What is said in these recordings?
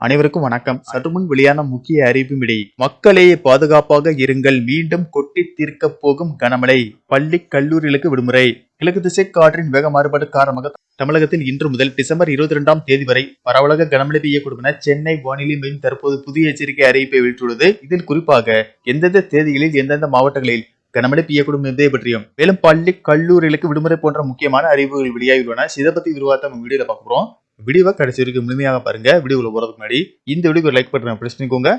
அனைவருக்கும் வணக்கம். சற்று முன் வெளியான முக்கிய அறிவிப்பின்படி மக்களே பாதுகாப்பாக இருங்கள், மீண்டும் கொட்டி தீர்க்க போகும் கனமழை, பள்ளி கல்லூரிகளுக்கு விடுமுறை. கிழக்கு திசை காற்றின் வேக மாறுபாடு காரணமாக தமிழகத்தில் இன்று முதல் டிசம்பர் 22ஆம் தேதி வரை பரவலாக கனமழை பெய்யக்கூடும் என சென்னை வானிலை மையம் தற்போது புதிய எச்சரிக்கை அறிவிப்பை வெளியிட்டுள்ளது. இதில் குறிப்பாக எந்தெந்த தேதிகளில் எந்தெந்த மாவட்டங்களில் கனமழை பெய்யக்கூடும் என்பதை பற்றியும், மேலும் பள்ளி கல்லூரிகளுக்கு விடுமுறை போன்ற முக்கியமான அறிவிப்புகள் வெளியாகியுள்ளன. இதை பத்தி விரிவாக நம்ம வீடியோல பார்க்க போறோம். வீடியோவை கடைசி வரைக்கும் முழுமையாக பாருங்க. வீடியோவில் போறதுக்கு முன்னாடி இந்த வீடியோக்கு லைக் பட்டன் பிரஸ் பண்ணிக்கோங்க.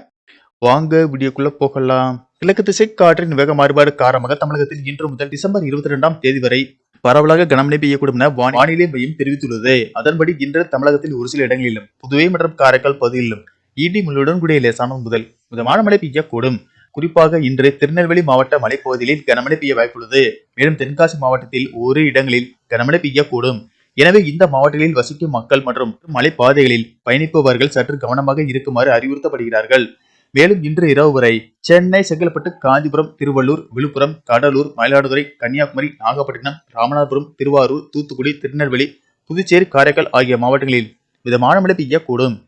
வாங்க வீடியோக்குள்ள போகலாம். கிழக்கு திசை காற்றின் வேக மாறுபாடு காரணமாக தமிழகத்தில் இன்று முதல் டிசம்பர் 22ஆம் தேதி வரை பரவலாக கனமழை பெய்யக்கூடும் என வானிலை மையம் தெரிவித்துள்ளது. அதன்படி இன்று தமிழகத்தில் ஒரு சில இடங்களிலும், புதுவை மற்றும் காரைக்கால் பகுதிகளிலும் இடி மின்னலுடன் கூடிய லேசானது முதல் மிதமான மழை பெய்யக்கூடும். குறிப்பாக இன்று திருநெல்வேலி மாவட்ட மலைப்பகுதிகளில் கனமழை பெய்ய வாய்ப்புள்ளது. மேலும் தென்காசி மாவட்டத்தில் ஒரு இடங்களில் கனமழை பெய்யக்கூடும். எனவே இந்த மாவட்டங்களில் வசிக்கும் மக்கள் மற்றும் மலைப்பாதைகளில் பயணிப்பவர்கள் சற்று கவனமாக இருக்குமாறு அறிவுறுத்தப்படுகிறார்கள். மேலும் இன்று இரவு வரை சென்னை, செங்கல்பட்டு, காஞ்சிபுரம், திருவள்ளூர், விழுப்புரம், கடலூர், மயிலாடுதுறை, கன்னியாகுமரி, நாகப்பட்டினம், ராமநாதபுரம், திருவாரூர், தூத்துக்குடி, திருநெல்வேலி, புதுச்சேரி, காரைக்கால் ஆகிய மாவட்டங்களில் மிதமான மழை பெய்யக்கூடும்.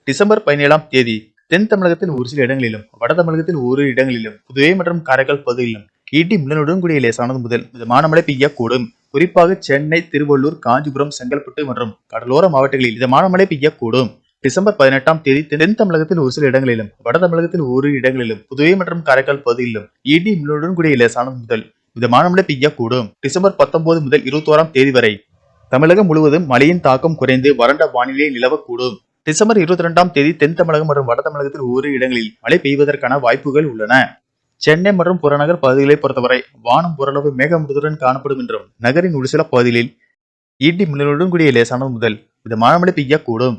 டிசம்பர் 17ஆம் தேதி தென் தமிழகத்தில் ஒரு சில இடங்களிலும், வட தமிழகத்தில் ஒரு இடங்களிலும், புதுவை மற்றும் காரைக்கால் பகுதிகளிலும் இடி மின்னலுடன் கூடிய லேசானது முதல் மிதமான மழை பெய்யக்கூடும். குறிப்பாக சென்னை, திருவள்ளூர், காஞ்சிபுரம், செங்கல்பட்டு மற்றும் கடலோர மாவட்டங்களில் மிதமான மழை பெய்யக்கூடும். டிசம்பர் 18ஆம் தேதி தென் தமிழகத்தில் ஒரு சில இடங்களிலும், வட தமிழகத்தில் ஒரு இடங்களிலும், புதுவை மற்றும் காரைக்கால் பகுதிகளிலும் இடி மின்னலுடன் கூடிய லேசானது முதல் மிதமான மழை பெய்யக்கூடும். டிசம்பர் 19 முதல் 21ஆம் தேதி வரை தமிழகம் முழுவதும் மழையின் தாக்கம் குறைந்து வறண்ட வானிலை நிலவக்கூடும். டிசம்பர் 22ஆம் தேதி தென் தமிழகம் மற்றும் வட தமிழகத்தில் ஒரு இடங்களில் மழை பெய்வதற்கான வாய்ப்புகள் உள்ளன. சென்னை மற்றும் புறநகர் பகுதிகளை பொறுத்தவரை வானம் ஓரளவு மேகமூட்டத்துடன் காணப்படும் என்றும், நகரின் ஒரு சில பகுதிகளில் இடி மின்னலுடன் கூடிய லேசானது முதல் மிதமான மழை பெய்யக்கூடும்.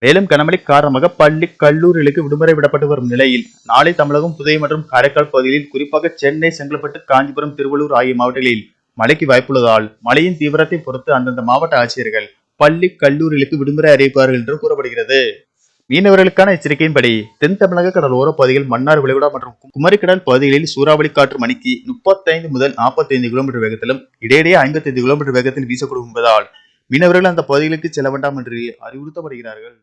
மேலும் கனமழை காரணமாக பள்ளி கல்லூரிகளுக்கு விடுமுறை விடப்பட்டு வரும் நிலையில் நாளை தமிழகம், புதுவை மற்றும் காரைக்கால் பகுதிகளில் குறிப்பாக சென்னை, செங்கல்பட்டு, காஞ்சிபுரம், திருவள்ளூர் ஆகிய மாவட்டங்களில் மழைக்கு வாய்ப்புள்ளதால் மழையின் தீவிரத்தை பொறுத்து அந்தந்த மாவட்ட ஆட்சியர்கள் பள்ளி கல்லூரிகளுக்கு விடுமுறை அறிவிப்பார்கள் என்று கூறப்படுகிறது. மீனவர்களுக்கான எச்சரிக்கையின்படி தென் தமிழக கடலோர பகுதிகள், மன்னார் விளைகுடா மற்றும் குமரிக்கடல் பகுதிகளில் சூறாவளி காற்று மணிக்கு 35 முதல் 45 கிலோமீட்டர் வேகத்திலும் இடையிடையே 55 கிலோமீட்டர் வேகத்தில் வீசக்கூடும் என்பதால் மீனவர்கள் அந்த பகுதிகளுக்கு செல்ல வேண்டாம் என்று அறிவுறுத்தப்படுகிறார்கள்.